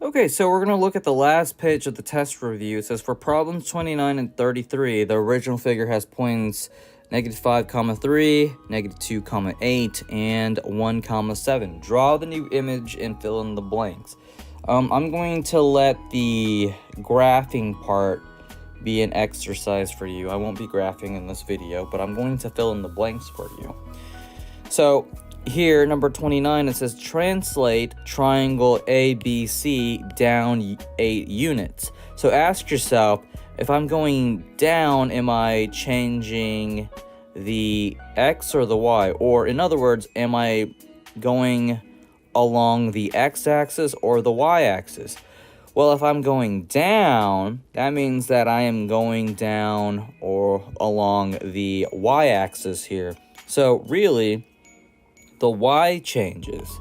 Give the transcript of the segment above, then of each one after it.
Okay, so we're going to look at the last page of the test review. It says for problems 29 and 33, the original figure has points -5, 3, -2, 8, and 1, 7. Draw the new image and fill in the blanks. I'm going to let the graphing part be an exercise for you. I won't be graphing in this video, but I'm going to fill in the blanks for you. So here, number 29, it says translate triangle ABC down 8 units. So ask yourself, if I'm going down, am I changing the X or the Y? Or in other words, am I going along the X-axis or the Y-axis? Well, if I'm going down, that means that I am going down or along the Y-axis here. So really, the Y changes.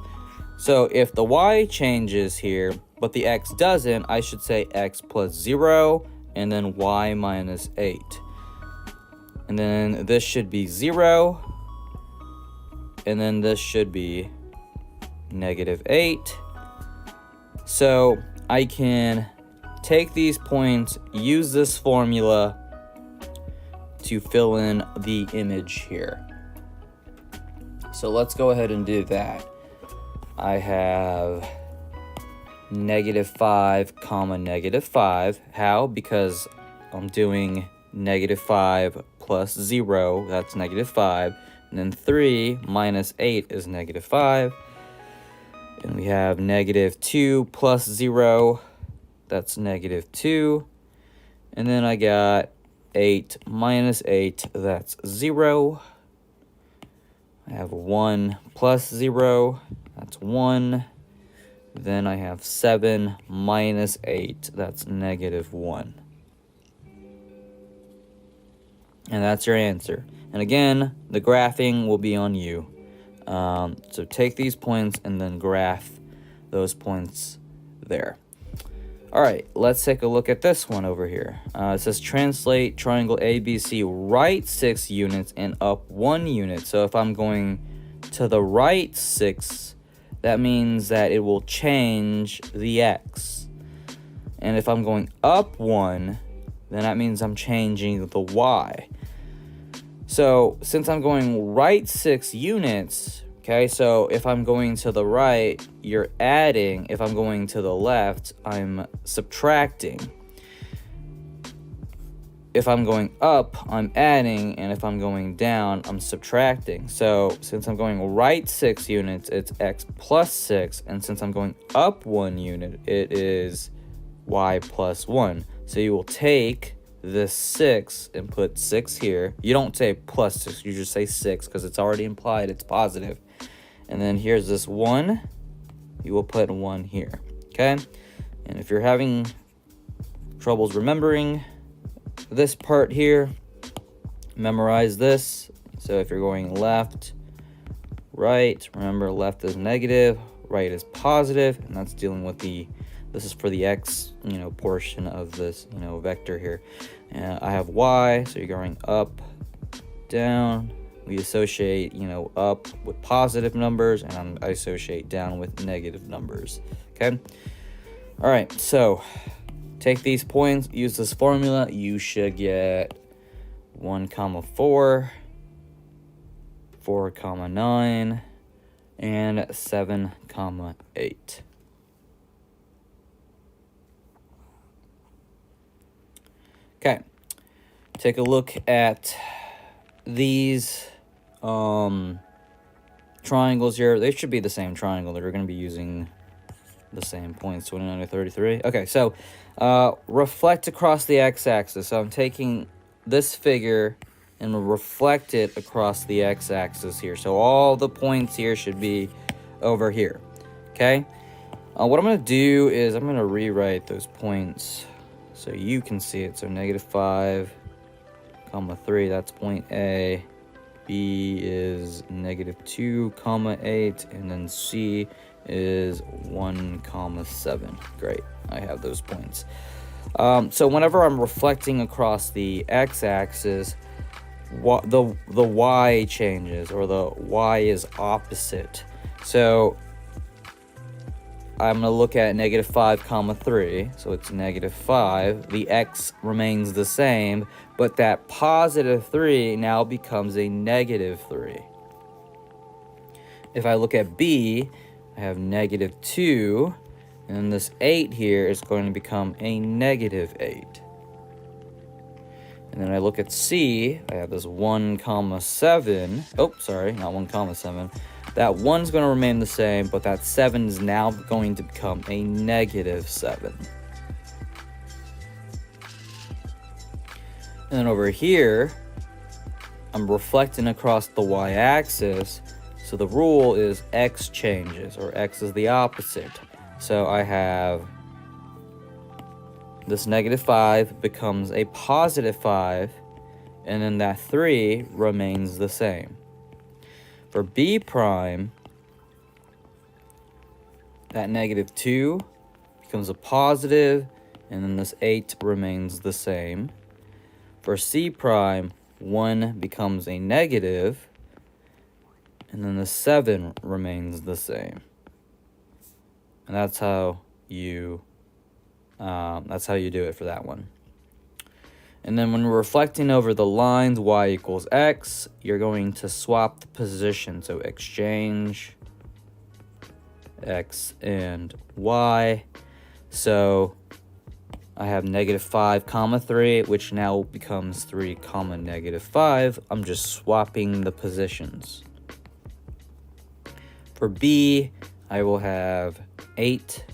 So if the Y changes here, but the X doesn't, I should say X plus 0, and then Y minus 8. And then this should be 0, and then this should be -8. So I can take these points, use this formula to fill in the image here. So let's go ahead and do that. I have -5, -5. How? Because I'm doing -5 plus 0, that's -5. And then 3 minus 8 is -5. And we have -2 plus 0, that's -2. And then I got 8 minus 8, that's 0. I have 1 plus 0, that's 1. Then I have 7 minus 8, that's -1. And that's your answer. And again, the graphing will be on you. So take these points and then graph those points there. All right, let's take a look at this one over here. It says translate triangle ABC right 6 units and up 1 unit. So if I'm going to the right 6, that means that it will change the X. And if I'm going up 1, then that means I'm changing the Y. So since I'm going right 6 units, okay, so if I'm going to the right, you're adding. If I'm going to the left, I'm subtracting. If I'm going up, I'm adding, and if I'm going down, I'm subtracting. So since I'm going right 6 units, it's X plus 6, and since I'm going up 1 unit, it is Y plus 1. So you will take this 6 and put 6 here. You don't say plus 6, you just say 6 because it's already implied it's positive. And then here's this 1, you will put 1 here, okay? And if you're having troubles remembering this part here, memorize this. So if you're going left, right, remember left is negative, right is positive, and that's dealing with this is for the X, portion of this, vector here. And I have Y, so you're going up, down. We associate, up with positive numbers, and I associate down with negative numbers, okay? All right, so take these points, use this formula. You should get 1, 4, 4, 9, and 7, 8. Okay, take a look at these triangles here. They should be the same triangle. They're going to be using the same points, 29 to 33. Okay, so reflect across the x-axis. So I'm taking this figure and reflect it across the x-axis here. So all the points here should be over here, okay? What I'm going to do is I'm going to rewrite those points so you can see it. So -5, 3, that's point A. B is -2, 8, and then C is 1, 7. Great, I have those points. So whenever I'm reflecting across the x-axis, the y changes, or the y is opposite. So I'm going to look at negative 5 comma 3. So it's negative 5. The x remains the same, but that positive 3 now becomes a negative 3. If I look at b, I have negative 2, and this 8 here is going to become a negative 8. And then I look at c, I have this 1 comma 7. Oh, sorry, not 1 comma 7. That 1's going to remain the same, but that 7 is now going to become a negative 7. And then over here, I'm reflecting across the y-axis, so the rule is x changes, or x is the opposite. So I have this negative 5 becomes a positive 5, and then that 3 remains the same. For b prime, that negative 2 becomes a positive, and then this 8 remains the same. For c prime, 1 becomes a negative, and then the 7 remains the same. And that's how you do it for that one. And then when we're reflecting over the lines y equals x, you're going to swap the position. So exchange x and y. So I have negative 5 comma 3, which now becomes 3 comma negative 5. I'm just swapping the positions. For b, I will have 8,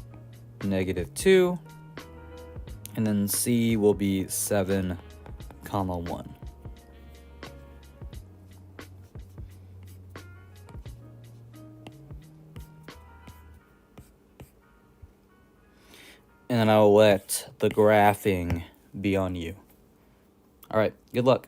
negative 2. And then c will be 7 comma 1. And then I will let the graphing be on you. All right, good luck.